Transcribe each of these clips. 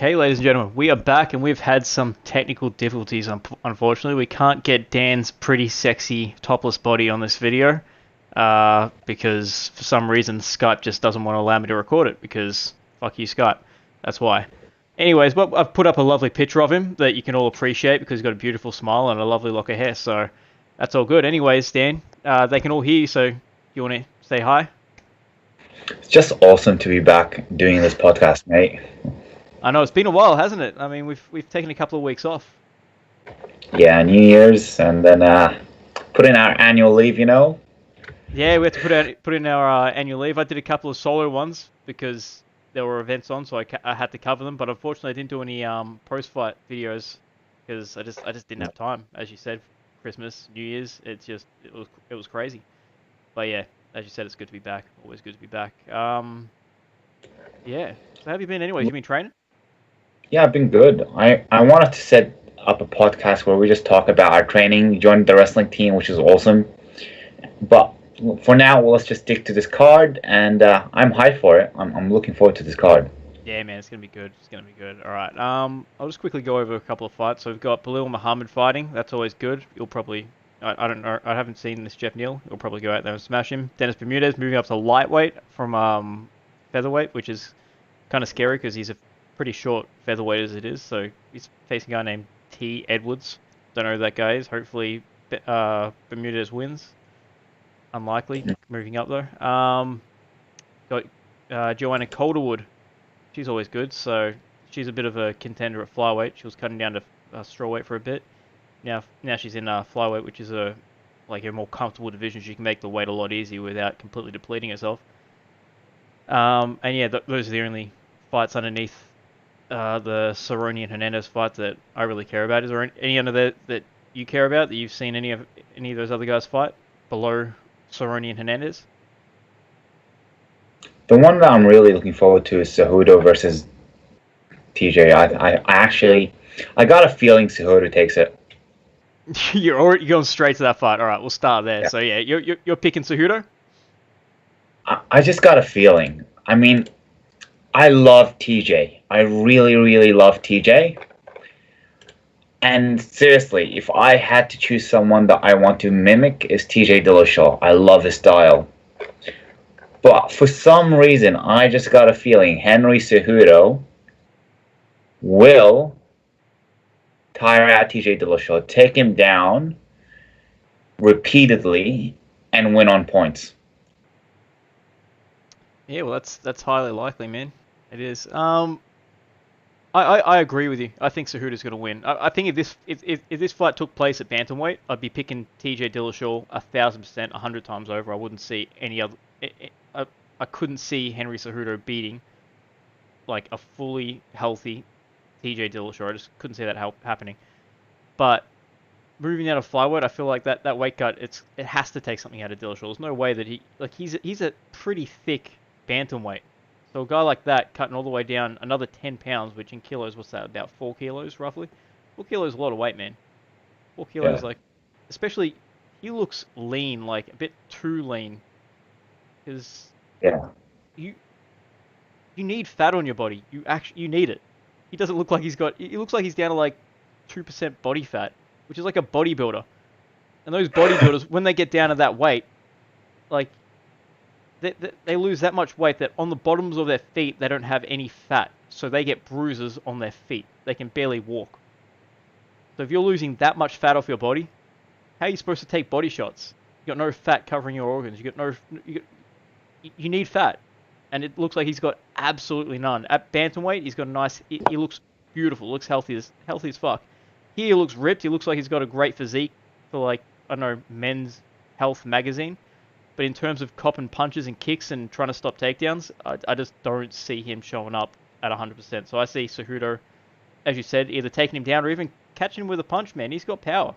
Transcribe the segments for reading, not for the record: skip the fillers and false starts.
Okay, ladies and gentlemen, we are back and we've had some technical difficulties. Unfortunately, we can't get Dan's pretty sexy topless body on this video because for some reason Skype just doesn't want to allow me to record it because fuck you, Skype. That's why. Anyways, but I've put up a lovely picture of him that you can all appreciate because he's got a beautiful smile and a lovely lock of hair, so that's all good. Anyways, Dan, they can all hear you, so you want to say hi? It's just awesome to be back doing this podcast, mate. I know it's been a while, hasn't it? I mean, we've taken a couple of weeks off. Yeah, New Year's, and then put in our annual leave, you know? Yeah, we had to put in our annual leave. I did a couple of solo ones because there were events on, so I had to cover them. But unfortunately, I didn't do any post-fight videos because I just didn't have time. As you said, Christmas, New Year's, it was crazy. But yeah, as you said, it's good to be back. Always good to be back. Yeah. So how have you been anyways? You been training? Yeah, I've been good. I wanted to set up a podcast where we just talk about our training, joined the wrestling team, which is awesome. But for now, let's just stick to this card, and I'm hyped for it. I'm looking forward to this card. Yeah, man, it's gonna be good. It's gonna be good. All right. I'll just quickly go over a couple of fights. So we've got Belal Muhammad fighting. That's always good. You'll probably, I don't know. I haven't seen this Jeff Neal. You'll probably go out there and smash him. Dennis Bermudez moving up to lightweight from featherweight, which is kind of scary because he's a pretty short featherweight as it is. So he's facing a guy named T. Edwards. Don't know who that guy is. Hopefully, Bermudez wins. Unlikely. Moving up though. Got Joanna Calderwood. She's always good. So she's a bit of a contender at flyweight. She was cutting down to strawweight for a bit. Now she's in flyweight, which is a more comfortable division. She can make the weight a lot easier without completely depleting herself. And yeah, those are the only fights underneath the Cerrone and Hernandez fight that I really care about. Is there any under there that you care about, that you've seen any of those other guys fight below Cerrone and Hernandez? The one that I'm really looking forward to is Cejudo versus TJ. I got a feeling Cejudo takes it. You're going straight to that fight. All right, we'll start there. Yeah. So yeah, you're picking Cejudo? I just got a feeling. I mean, I love TJ. I really, really love TJ. And seriously, if I had to choose someone that I want to mimic, is TJ Dillashaw. I love his style. But for some reason, I just got a feeling Henry Cejudo will tire out TJ Dillashaw, take him down repeatedly, and win on points. Yeah, well, that's highly likely, man. It is. I agree with you. I think Cejudo's going to win. I think if this fight took place at bantamweight, I'd be picking TJ Dillashaw 1,000%, 100 times over. I wouldn't see any other. I couldn't see Henry Cejudo beating like a fully healthy TJ Dillashaw. I just couldn't see that happening. But moving out of flyweight, I feel like that weight cut, it has to take something out of Dillashaw. There's no way that he's a pretty thick bantamweight. So a guy like that cutting all the way down another 10 pounds, which in kilos, what's that, about 4 kilos roughly? 4 kilos is a lot of weight, man. 4 kilos, Yeah. especially, he looks lean, like a bit too lean. Because Yeah. you need fat on your body. You need it. He doesn't look like he looks like he's down to like 2% body fat, which is like a bodybuilder. And those bodybuilders, when they get down to that weight, like, they lose that much weight that on the bottoms of their feet, they don't have any fat. So they get bruises on their feet. They can barely walk. So if you're losing that much fat off your body, how are you supposed to take body shots? You got no fat covering your organs. You need fat. And it looks like he's got absolutely none. At bantamweight, he's got a nice, he looks beautiful, looks healthy as fuck. Here he looks ripped. He looks like he's got a great physique for, like, I don't know, Men's Health magazine. But in terms of copping punches and kicks and trying to stop takedowns, I just don't see him showing up at 100%. So I see Cejudo, as you said, either taking him down or even catching him with a punch, man. He's got power.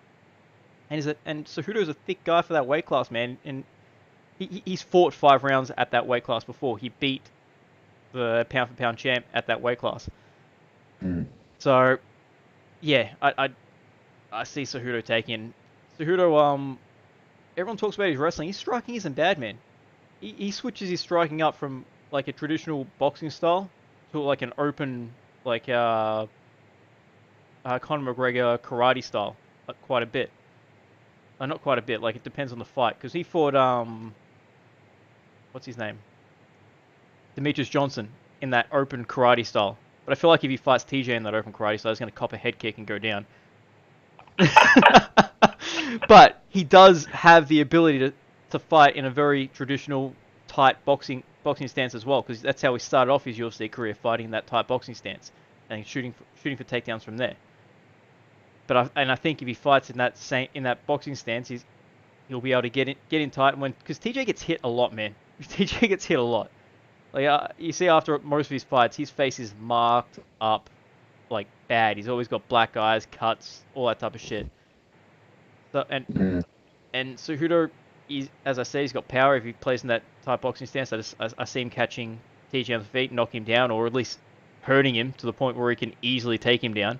And Cejudo's a thick guy for that weight class, man. And he's fought 5 rounds at that weight class before. He beat the pound-for-pound champ at that weight class. Mm. So, yeah, I see Cejudo taking. Cejudo, everyone talks about his wrestling. His striking isn't bad, man. He switches his striking up from like a traditional boxing style to like an open like Conor McGregor karate style, quite a bit. Not quite a bit. Like it depends on the fight, because he fought what's his name, Demetrius Johnson in that open karate style. But I feel like if he fights TJ in that open karate style, he's going to cop a head kick and go down. But he does have the ability to fight in a very traditional, tight boxing stance as well, because that's how he started off his UFC career, fighting in that tight boxing stance and shooting for takedowns from there. But I think if he fights in that boxing stance, he'll be able to get in tight, because TJ gets hit a lot, man. TJ gets hit a lot. Like you see, after most of his fights, his face is marked up like bad. He's always got black eyes, cuts, all that type of shit. So and Cejudo, as I say, he's got power. If he plays in that type boxing stance, I see him catching TJ on the feet, knock him down, or at least hurting him to the point where he can easily take him down.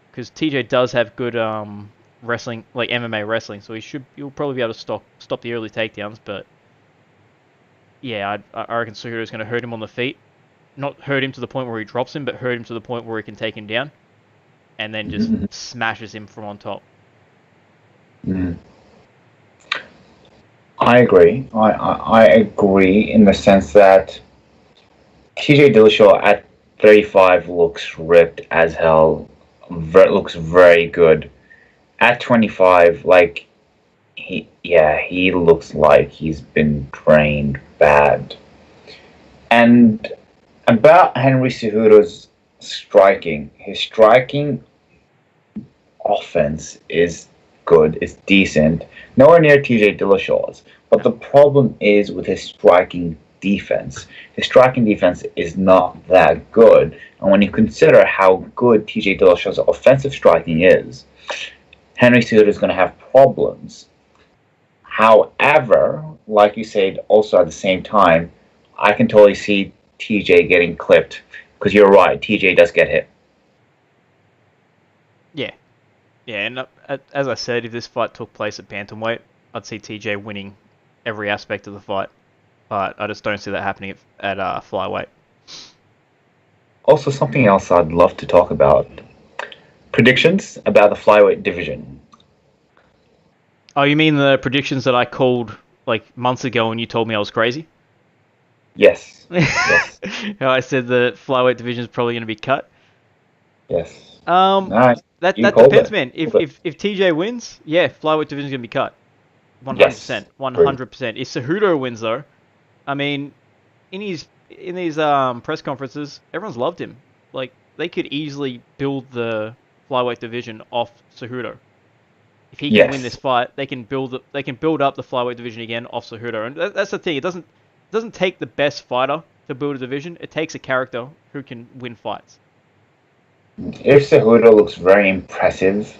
Because TJ does have good wrestling, like MMA wrestling, so he'll probably be able to stop the early takedowns. But yeah, I reckon Cejudo's going to hurt him on the feet. Not hurt him to the point where he drops him, but hurt him to the point where he can take him down, and then just smashes him from on top. I agree. I agree in the sense that TJ Dillashaw at 35 looks ripped as hell. Looks very good. At 25, like he looks like he's been trained bad. And about Henry Cejudo's striking, his striking offense is good, it's decent, nowhere near TJ Dillashaw's. But the problem is with his striking defense. His striking defense is not that good. And when you consider how good TJ Dillashaw's offensive striking is, Henry Cejudo is going to have problems. However, like you said, also at the same time, I can totally see TJ getting clipped, because you're right, TJ does get hit. Yeah, and as I said, if this fight took place at bantamweight, I'd see TJ winning every aspect of the fight. But I just don't see that happening at flyweight. Also, something else I'd love to talk about. Predictions about the flyweight division. Oh, you mean the predictions that I called like months ago and you told me I was crazy? Yes. Yes. How I said the flyweight division is probably going to be cut. Yes. Nice. That depends, man. If TJ wins, yeah, flyweight division is going to be cut. 100%. Yes. 100%. If Cejudo wins, though, I mean, in these press conferences, everyone's loved him. Like, they could easily build the flyweight division off Cejudo. If he can win this fight, they can build up the flyweight division again off Cejudo. And that's the thing. It doesn't take the best fighter to build a division. It takes a character who can win fights. If Cejudo looks very impressive,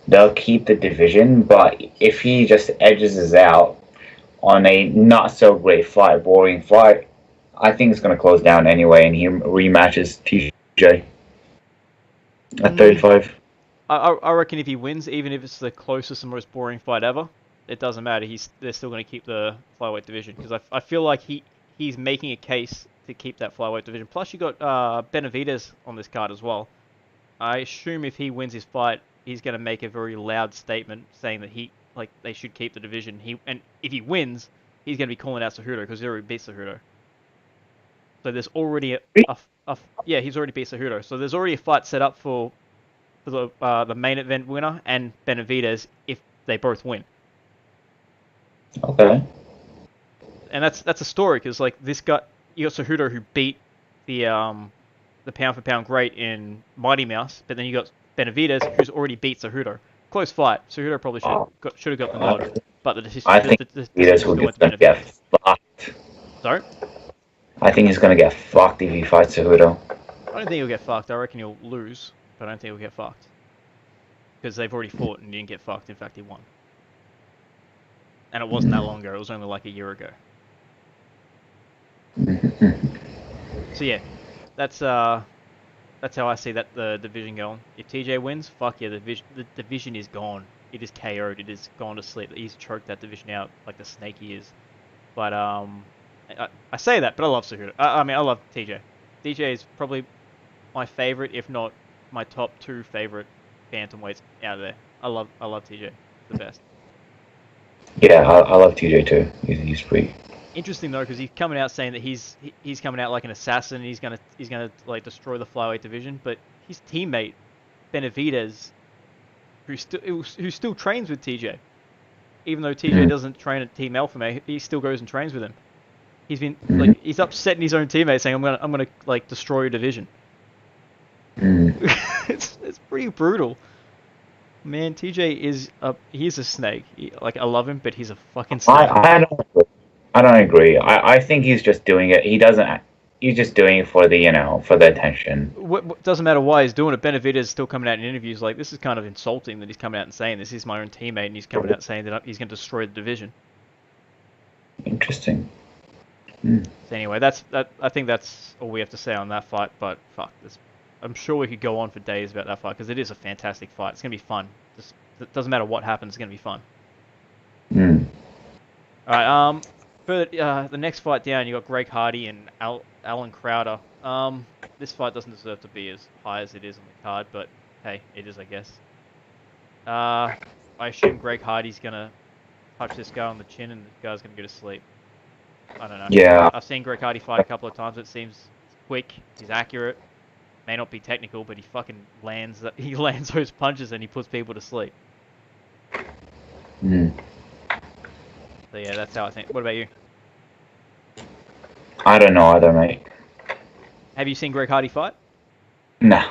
they'll keep the division. But if he just edges us out on a not so great fight, boring fight, I think it's going to close down anyway, and he rematches TJ at 35. I reckon if he wins, even if it's the closest and most boring fight ever, it doesn't matter. They're still going to keep the flyweight division, because I feel like he's making a case to keep that flyweight division. Plus, you got Benavidez on this card as well. I assume if he wins his fight, he's going to make a very loud statement saying that they should keep the division. And if he wins, he's going to be calling out Cejudo, because he already beat Cejudo. So there's already he's already beat Cejudo. So there's already a fight set up for the main event winner and Benavidez if they both win. Okay. And that's a story, because like this guy, you got Cejudo who beat the pound for pound great in Mighty Mouse, but then you got Benavidez who's already beat Cejudo. Close fight. Cejudo probably should have got the nod, but I think Benavidez will get fucked. Sorry? I think he's going to get fucked if he fights Cejudo. I don't think he'll get fucked. I reckon he'll lose, but I don't think he'll get fucked. Because they've already fought and didn't get fucked. In fact, he won. And it wasn't that long ago. It was only like a year ago. So yeah, that's how I see the division going. If TJ wins, fuck yeah, the division is gone. It is KO'd. It is gone to sleep. He's choked that division out like the snake he is. But I say that, but I love Cejudo. I mean, I love TJ. TJ is probably my favorite, if not my top 2 favorite bantamweights out of there. I love TJ. The best. Yeah, I love TJ too. He's pretty. Interesting though, because he's coming out saying that he's coming out like an assassin. And he's gonna like destroy the flyweight division. But his teammate Benavidez, who still trains with TJ, even though TJ doesn't train at Team Alpha Male, he still goes and trains with him. He's been like he's upsetting his own teammate, saying I'm gonna like destroy your division. It's pretty brutal. Man, TJ he's a snake. Like I love him, but he's a fucking snake. I don't agree. I think he's just doing it. He's just doing it for the attention. What doesn't matter why he's doing it. Benavidez is still coming out in interviews like, this is kind of insulting that he's coming out and saying this is my own teammate, and he's coming out saying that he's going to destroy the division. Interesting. So anyway, I think that's all we have to say on that fight. But fuck, I'm sure we could go on for days about that fight because it is a fantastic fight. It's going to be fun. It doesn't matter what happens. It's going to be fun. All right. For the next fight down, you got Greg Hardy and Alan Crowder. This fight doesn't deserve to be as high as it is on the card, but hey, it is, I guess. I assume Greg Hardy's gonna touch this guy on the chin, and the guy's gonna go to sleep. I don't know. Yeah. I've seen Greg Hardy fight a couple of times. It seems quick. He's accurate. May not be technical, but he fucking lands those punches and he puts people to sleep. So yeah, that's how I think. What about you? I don't know either, mate. Have you seen Greg Hardy fight? Nah.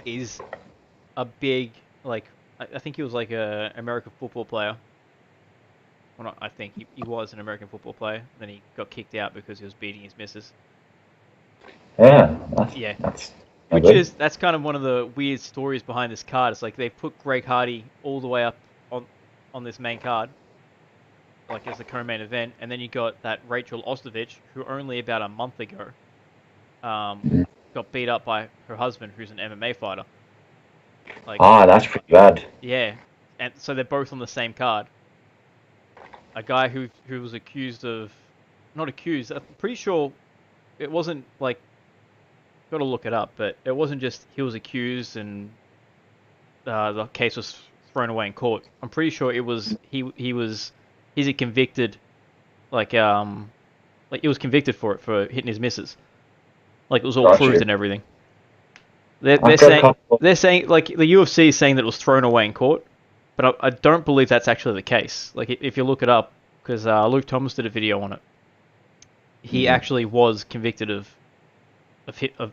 He's a big, like, I think he was like a American football player. Well, not, I think he was an American football player. Then he got kicked out because he was beating his missus. Yeah. That's kind of one of the weird stories behind this card. It's like they put Greg Hardy all the way up on this main card, like as the co-main event, and then you got that Rachel Ostovich, who only about a month ago got beat up by her husband, who's an MMA fighter. Like, that's pretty bad. Yeah, and so they're both on the same card. A guy who was not accused. I'm pretty sure it wasn't like. Got to look it up, but it wasn't just he was accused and the case was thrown away in court. I'm pretty sure it was he's a convicted, like he was convicted for hitting his missus. Like it was all proved and everything. They're saying like the UFC is saying that it was thrown away in court, but I don't believe that's actually the case. Like if you look it up, because Luke Thomas did a video on it, he actually was convicted of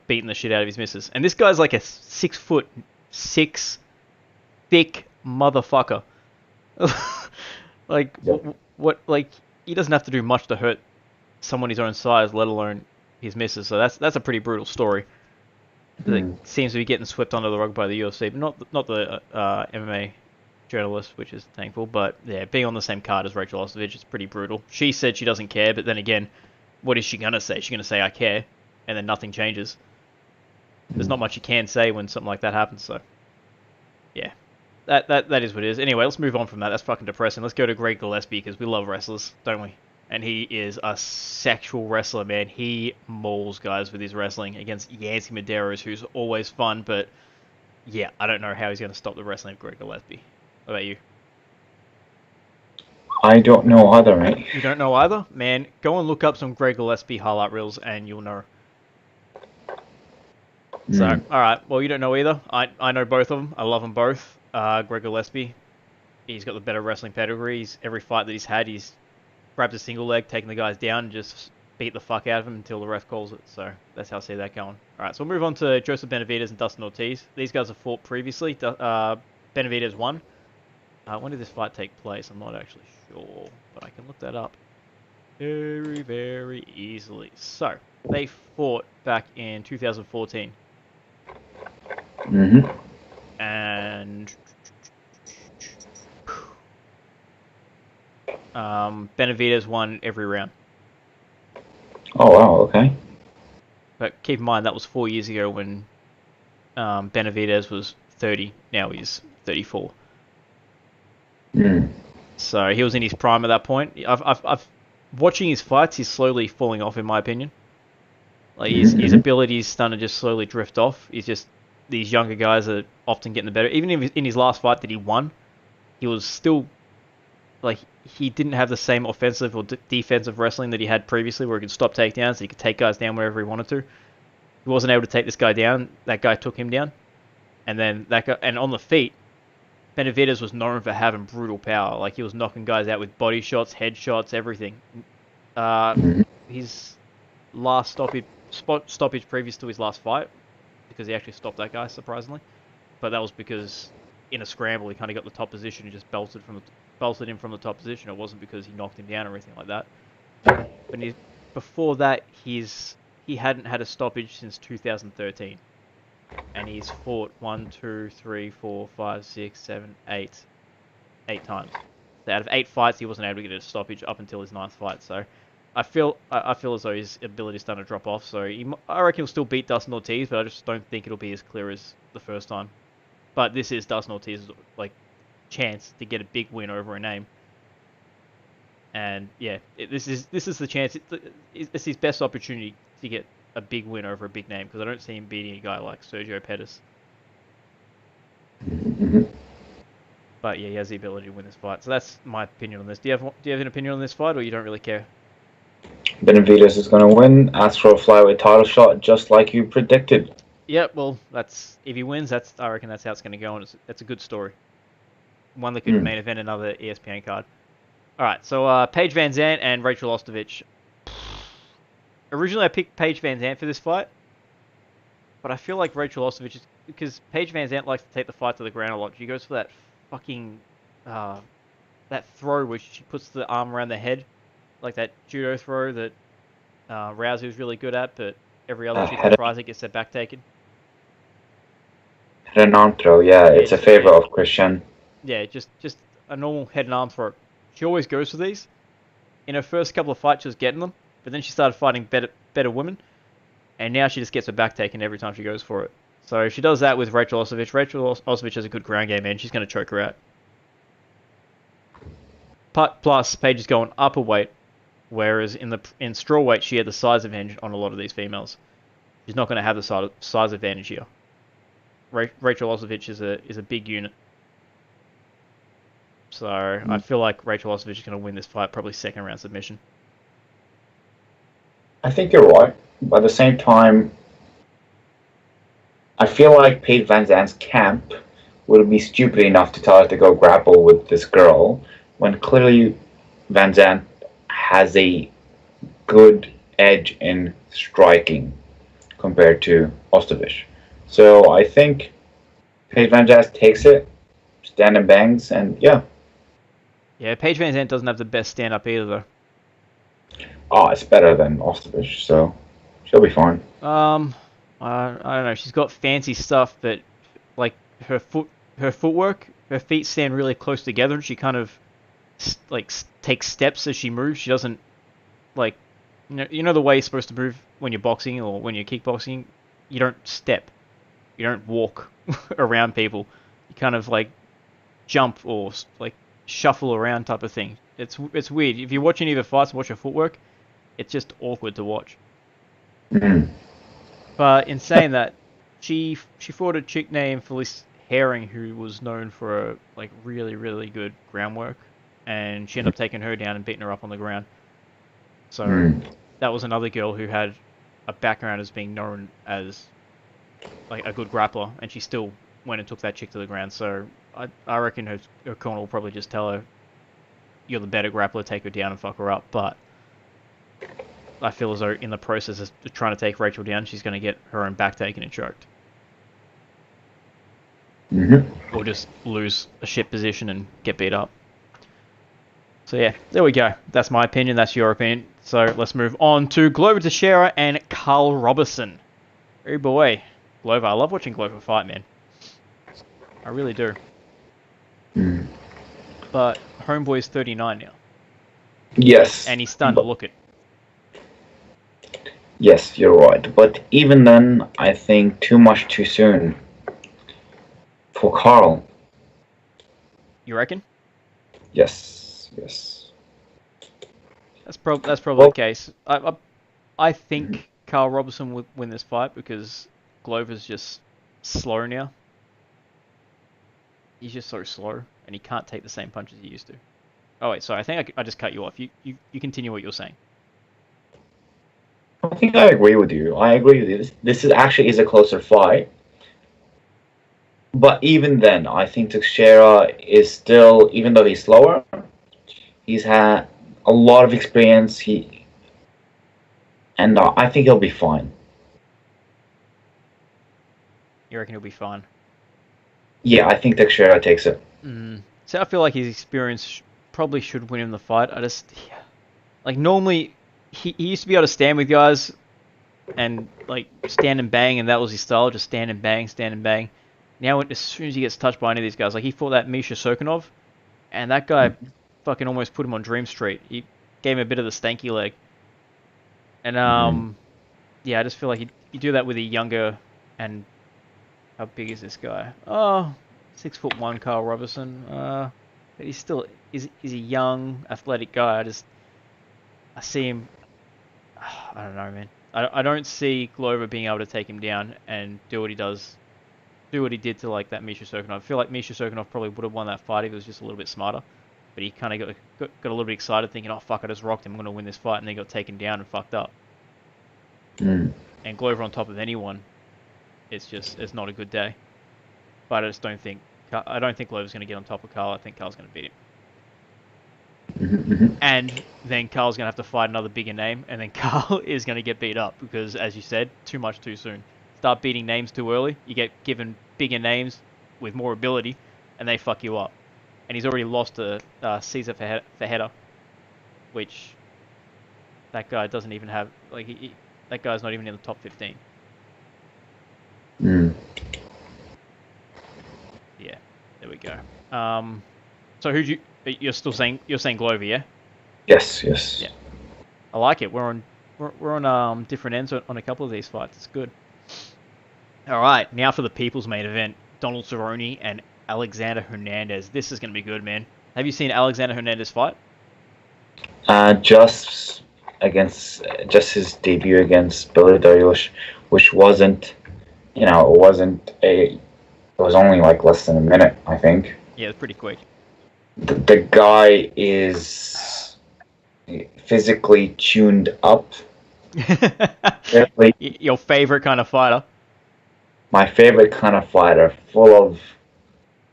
beating the shit out of his missus. And this guy's like a 6'6" thick motherfucker. Like what like he doesn't have to do much to hurt someone his own size, let alone his missus. So that's a pretty brutal story. That seems to be getting swept under the rug by the UFC, but not the MMA journalist, which is thankful. But yeah, being on the same card as Rachel Ostovich is pretty brutal. She said she doesn't care, but then again, what is she gonna say? She's gonna say I care, and then nothing changes. There's not much you can say when something like that happens. So yeah, that is what it is. Anyway, let's move on from that. That's fucking depressing. Let's go to Greg Gillespie, because we love wrestlers, don't we? And he is a sexual wrestler, man. He mauls guys with his wrestling against Yancy Medeiros, who's always fun, but yeah, I don't know how he's going to stop the wrestling of Greg Gillespie. What about you? I don't know either, mate. You don't know either? Man, go and look up some Greg Gillespie highlight reels and you'll know. So, alright, well, you don't know either. I know both of them. I love them both. Greg Gillespie, he's got the better wrestling pedigree. Every fight that he's had, he's grabbed a single leg, taken the guys down, and just beat the fuck out of him until the ref calls it. So that's how I see that going. Alright, so we'll move on to Joseph Benavidez and Dustin Ortiz. These guys have fought previously. Benavidez won. When did this fight take place? I'm not actually sure, but I can look that up very, very easily. So, they fought back in 2014. And Benavidez won every round. Oh wow, okay. But keep in mind that was 4 years ago when Benavidez was 30. Now he's 34. So he was in his prime at that point. I've watching his fights, he's slowly falling off, in my opinion. Like his abilities starting to just slowly drift off. He's just these younger guys are often getting the better. Even in his last fight that he won, he was still like he didn't have the same offensive or defensive wrestling that he had previously, where he could stop takedowns. He could take guys down wherever he wanted to. He wasn't able to take this guy down. That guy took him down, and then that guy. And on the feet, Benavidez was known for having brutal power. Like he was knocking guys out with body shots, head shots, everything. His last stoppage previous to his last fight, because he actually stopped that guy surprisingly, but that was because in a scramble he kind of got the top position and just belted him from the top position. It wasn't because he knocked him down or anything like that. But before that, he hadn't had a stoppage since 2013, and he's fought 1, 2, 3, 4, 5, 6, 7, 8 times. So out of 8 fights, he wasn't able to get a stoppage up until his 9th fight. So I feel as though his ability is starting to drop off. So I reckon he'll still beat Dustin Ortiz, but I just don't think it'll be as clear as the first time. But this is Dustin Ortiz's chance to get a big win over a name. And yeah, this is the chance. It's his best opportunity to get a big win over a big name, because I don't see him beating a guy like Sergio Pettis. But yeah, he has the ability to win this fight. So that's my opinion on this. Do you have an opinion on this fight, or you don't really care? Benavidez is going to win. Ask for a flyweight title shot, just like you predicted. Yeah, well, if he wins, I reckon that's how it's going to go, and it's a good story. One that could main event another ESPN card. All right, so Paige Van Zandt and Rachel Ostovich. Originally, I picked Paige Van Zandt for this fight, but I feel like Rachel Ostovich because Paige Van Zandt likes to take the fight to the ground a lot. She goes for that fucking that throw where she puts the arm around the head, like that judo throw that Rousey was really good at, but every other chick that tries it gets their back taken. Head and arm throw, yeah, it's a favorite of Christian. Yeah, just a normal head and arm throw. She always goes for these. In her first couple of fights, she was getting them, but then she started fighting better women, and now she just gets her back taken every time she goes for it. So she does that with Rachel Ostovich. Rachel Ostovich has a good ground game, and she's going to choke her out. Plus, Paige is going up a weight, whereas in strawweight she had the size advantage on a lot of these females. She's not going to have the size advantage here. Rachel Ostovich is a big unit. So I feel like Rachel Ostovich is going to win this fight, probably second round submission. I think you're right. But at the same time, I feel like Paige Van Zandt's camp would be stupid enough to tell her to go grapple with this girl, when clearly Van Zandt has a good edge in striking compared to Ostovich. So I think Paige Van Zandt takes it, stand and bangs, and yeah. Yeah, Paige Van Zandt doesn't have the best stand-up either, though. Oh, it's better than Ostovich, so she'll be fine. I don't know. She's got fancy stuff, but like her footwork, her feet stand really close together, and she kind of takes steps as she moves. She doesn't you know the way you're supposed to move when you're boxing or when you're kickboxing. You don't step. You don't walk around people. You kind of jump or shuffle around type of thing. It's weird. If you watch any of her fights and watch her footwork, it's just awkward to watch. But in saying that, she fought a chick named Felice Herring, who was known for really, really good groundwork, and she ended up taking her down and beating her up on the ground. So that was another girl who had a background as being known as a good grappler, and she still went and took that chick to the ground. So I reckon her corner will probably just tell her, "You're the better grappler, take her down and fuck her up." But I feel as though in the process of trying to take Rachel down, she's going to get her own back taken and choked. Or just lose a shit position and get beat up. So yeah, there we go. That's my opinion. That's your opinion. So let's move on to Glover Teixeira and Carl Robertson. Hey boy, Glover. I love watching Glover fight, man. I really do. But Homeboy's 39 now. Yes. And he's starting to look it. Yes, you're right. But even then, I think too much too soon for Carl. You reckon? Yes. That's probably the case. I think Carl Robertson would win this fight because Glover's just slow now. He's just so slow, and he can't take the same punches he used to. Oh wait, sorry, I think I just cut you off. You continue what you're saying. I think I agree with you. I agree with you. This is actually is a closer fight. But even then, I think Teixeira is still, even though he's slower, he's had a lot of experience. I think he'll be fine. You reckon he'll be fine? Yeah, I think Teixeira takes it. So I feel like his experience probably should win him the fight. Like normally, he used to be able to stand with guys and like stand and bang, and that was his style, just stand and bang, stand and bang. Now, as soon as he gets touched by any of these guys, like he fought that Misha Sokunov, and that guy fucking almost put him on Dream Street. He gave him a bit of the stanky leg. And yeah, I just feel like you do that with a younger, and how big is this guy? Oh, 6'1" Carl Robertson. But he's still he's a young, athletic guy. I see him. I don't know, man. I don't see Glover being able to take him down and do what he does. Do what he did to like that Misha Sokunov. I feel like Misha Sokunov probably would have won that fight if he was just a little bit smarter. But he kind of got a little bit excited, thinking, "Oh fuck, I just rocked him. I'm gonna win this fight," and then got taken down and fucked up. And Glover on top of anyone, it's not a good day. But I don't think Glover's gonna get on top of Carl. I think Carl's gonna beat him. And then Carl's gonna have to fight another bigger name, and then Carl is gonna get beat up because, as you said, too much too soon. Start beating names too early, you get given bigger names with more ability, and they fuck you up. And he's already lost to Cesar Fajeda, which that guy doesn't even have. Like that guy's not even in the top 15. Yeah, there we go. So you're saying Glover, yeah? Yes. Yeah, I like it. We're on different ends on a couple of these fights. It's good. All right, now for the people's main event: Donald Cerrone and Alexander Hernandez. This is going to be good, man. Have you seen Alexander Hernandez fight? Just his debut against Belarus, which wasn't, it was only like less than a minute, I think. Yeah, it's pretty quick. The guy is physically tuned up. Your favorite kind of fighter. My favorite kind of fighter, full of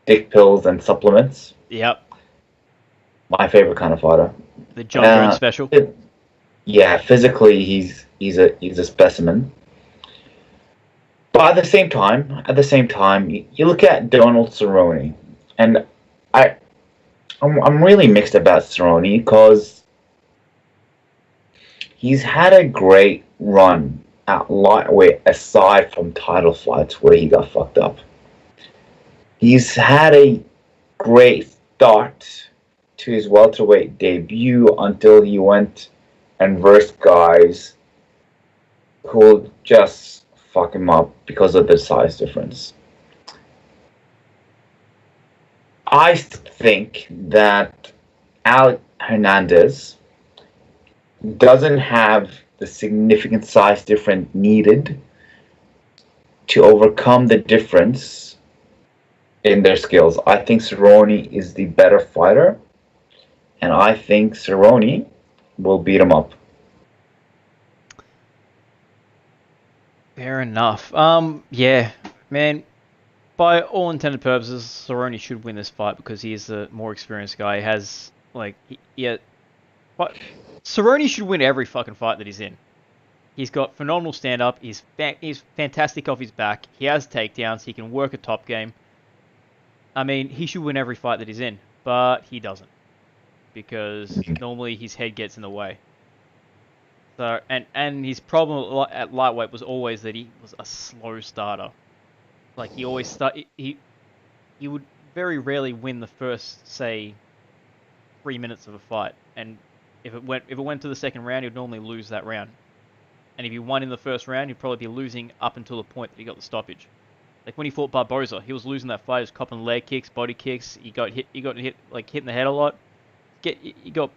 dick pills and supplements. Yep. My favorite kind of fighder. The John Jones special. Yeah, physically he's a specimen. But at the same time, you look at Donald Cerrone, and I'm really mixed about Cerrone because he's had a great run at lightweight aside from title fights where he got fucked up. He's had a great start to his welterweight debut until he went and versed guys who just fuck him up because of the size difference. I think that Alex Hernandez doesn't have the significant size difference needed to overcome the difference in their skills. I think Cerrone is the better fighter, and I think Cerrone will beat him up. Fair enough. Yeah, man. By all intended purposes, Cerrone should win this fight because he is the more experienced guy. He has but Cerrone should win every fucking fight that he's in. He's got phenomenal stand-up. He's fantastic off his back. He has takedowns. He can work a top game. I mean, he should win every fight that he's in, but he doesn't because normally his head gets in the way. So and his problem at lightweight was always that he was a slow starter. Like he always he would very rarely win the first, say, 3 minutes of a fight, and if it went to the second round, he'd normally lose that round. And if he won in the first round, he'd probably be losing up until the point that he got the stoppage. Like when he fought Barboza, he was losing that fight. He was copping leg kicks, body kicks. He got hit like hit in the head a lot. He got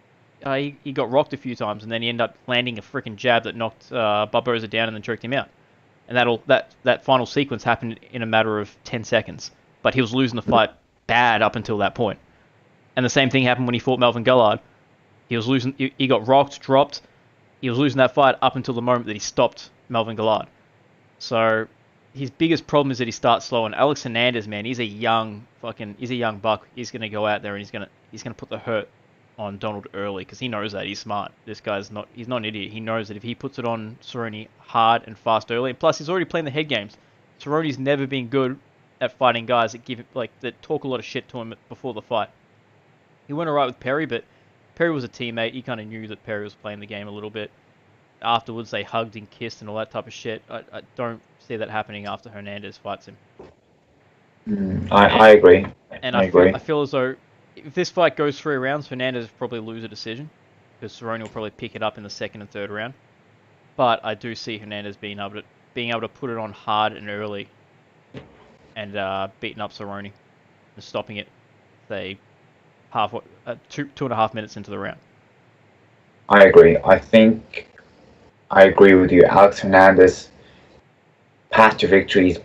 he got rocked a few times, and then he ended up landing a freaking jab that knocked Barboza down and then choked him out. And that final sequence happened in a matter of 10 seconds. But he was losing the fight bad up until that point. And the same thing happened when he fought Melvin Guillard. He got rocked, dropped. He was losing that fight up until the moment that he stopped Melvin Guillard. So his biggest problem is that he starts slow. And Alex Hernandez, man, he's a young buck. He's gonna go out there and he's gonna put the hurt on Donald early because he knows that he's smart. He's not an idiot. He knows that if he puts it on Cerrone hard and fast early, and plus he's already playing the head games. Cerrone's never been good at fighting guys that talk a lot of shit to him before the fight. He went alright with Perry, but Perry was a teammate. He kind of knew that Perry was playing the game a little bit. Afterwards, they hugged and kissed and all that type of shit. I don't see that happening after Hernandez fights him. I agree. And I feel as though if this fight goes 3 rounds, Hernandez will probably lose a decision because Cerrone will probably pick it up in the 2nd and 3rd round. But I do see Hernandez being able to put it on hard and early and beating up Cerrone and stopping it, say, 2.5 minutes into the round. I agree. I agree with you. Alex Hernandez, path to victory is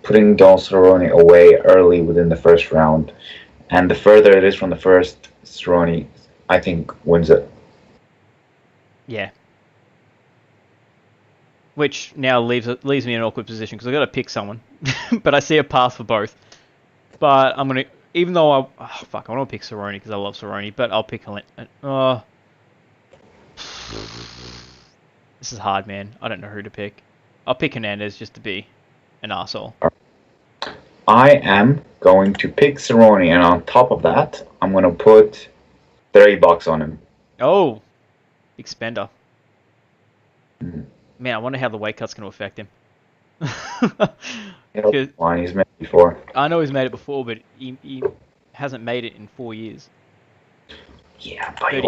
putting Don Cerrone away early within the 1st round. And the further it is from the first, Cerrone, I think, wins it. Yeah. Which now leaves me in an awkward position because I've got to pick someone. But I see a path for both. But I'm going to, even though I want to pick Cerrone because I love Cerrone, but I'll pick this is hard, man. I don't know who to pick. I'll pick Hernandez just to be an arsehole. I am going to pick Cerrone, and on top of that, I'm going to put $30 on him. Oh, big spender. Man, I wonder how the weight cut's going to affect him. He's made it before. I know he's made it before, but he hasn't made it in 4 years. Yeah, but he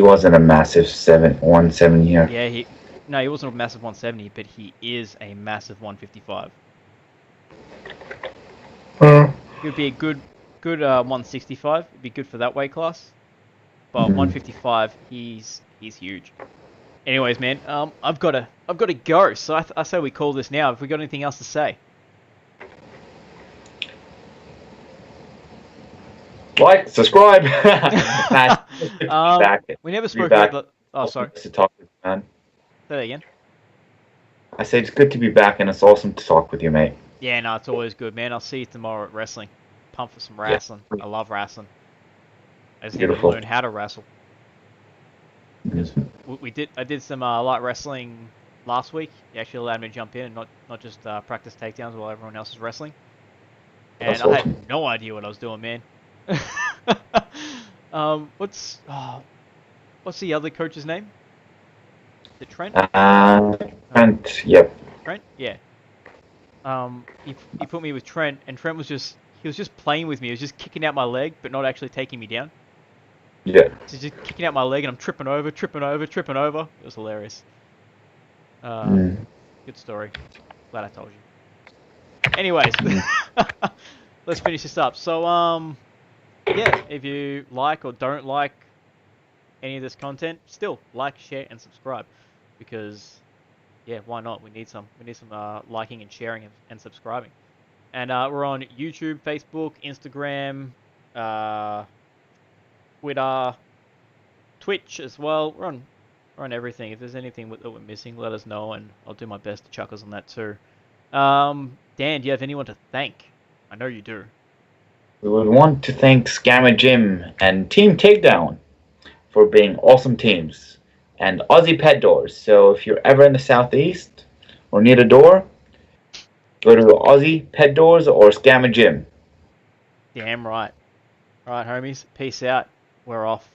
wasn't a massive 170 here. Yeah, he wasn't a massive 170, but he is a massive 155. He would be a good 165. It'd be good for that weight class. But 155, he's huge. Anyways, man, I've got to go. So I say we call this now. Have we got anything else to say? Like, subscribe. We never spoke about the... Oh, sorry. To talk with you, man. Say that again. I said it's good to be back, and it's awesome to talk with you, mate. Yeah, no, it's always good, man. I'll see you tomorrow at wrestling. Pumped for some wrestling. Yeah. I love wrestling. I just need to learn how to wrestle. Because I did some light wrestling last week. He actually allowed me to jump in and not just practice takedowns while everyone else is wrestling. And I had no idea what I was doing, man. What's the other coach's name? Is it Trent? Trent, yep. Trent? Yeah. He put me with Trent, and Trent was just playing with me. He was just kicking out my leg, but not actually taking me down. Yeah. So just kicking out my leg, and I'm tripping over. It was hilarious. Good story. Glad I told you. Anyways, let's finish this up. So, yeah, if you like or don't like any of this content, still like, share, and subscribe, because yeah, why not? We need some liking and sharing and subscribing. And we're on YouTube, Facebook, Instagram, Twitter, Twitch as well. We're on everything. If there's anything that we're missing, let us know, and I'll do my best to chuck us on that too. Dan, do you have anyone to thank? I know you do. We would want to thank Scammer Jim and Team Takedown for being awesome teams, and Aussie Pet Doors. So if you're ever in the Southeast or need a door, go to Aussie Pet Doors or Scammer Jim. Damn right. All right, homies. Peace out. We're off.